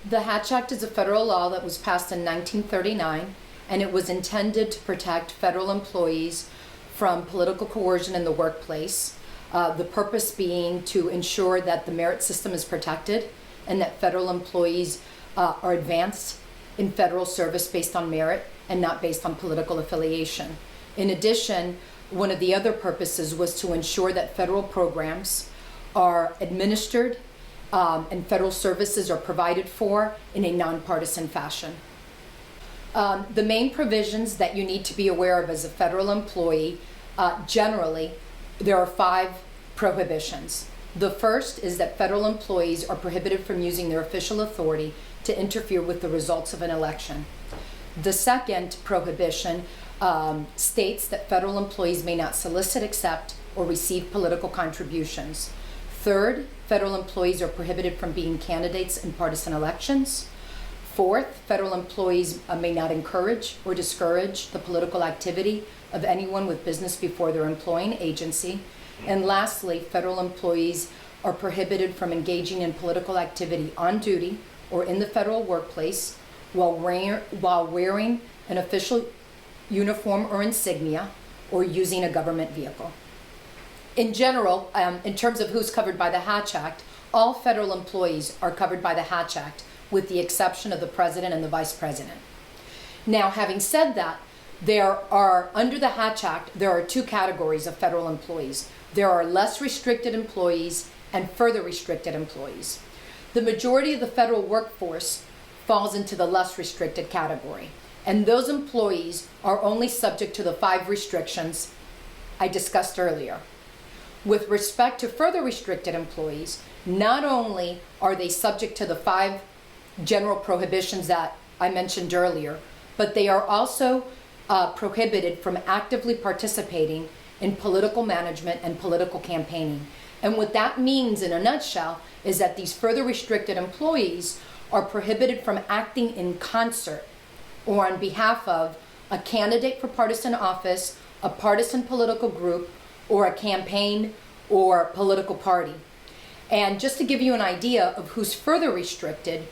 The Hatch Act is a federal law that was passed in 1939, and it was intended to protect federal employees from political coercion in the workplace. The purpose being to ensure that the merit system is protected and that federal employees are advanced in federal service based on merit and not based on political affiliation. In addition, one of the other purposes was to ensure that federal programs are administered and federal services are provided for in a nonpartisan fashion. The main provisions that you need to be aware of as a federal employee, generally, there are 5 prohibitions. The first is that federal employees are prohibited from using their official authority to interfere with the results of an election. The second prohibition states that federal employees may not solicit, accept, or receive political contributions. Third, federal employees are prohibited from being candidates in partisan elections. Fourth, federal employees may not encourage or discourage the political activity of anyone with business before their employing agency. And lastly, federal employees are prohibited from engaging in political activity on duty or in the federal workplace while wearing an official uniform or insignia or using a government vehicle. In general, in terms of who's covered by the Hatch Act, all federal employees are covered by the Hatch Act with the exception of the president and the vice president. Now, having said that, under the Hatch Act, there are 2 categories of federal employees. There are less restricted employees and further restricted employees. The majority of the federal workforce falls into the less restricted category, and those employees are only subject to the 5 restrictions I discussed earlier. With respect to further restricted employees, not only are they subject to the 5 general prohibitions that I mentioned earlier, but they are also prohibited from actively participating in political management and political campaigning. And what that means in a nutshell is that these further restricted employees are prohibited from acting in concert or on behalf of a candidate for partisan office, a partisan political group, or a campaign or political party. And just to give you an idea of who's further restricted,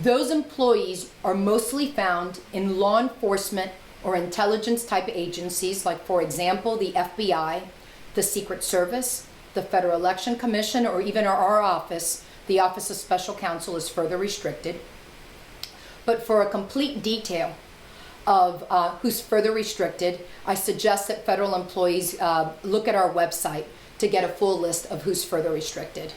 those employees are mostly found in law enforcement or intelligence type agencies, like, for example, the FBI, the Secret Service, the Federal Election Commission, or even our office, the Office of Special Counsel, is further restricted. But for a complete detail of who's further restricted, I suggest that federal employees look at our website to get a full list of who's further restricted.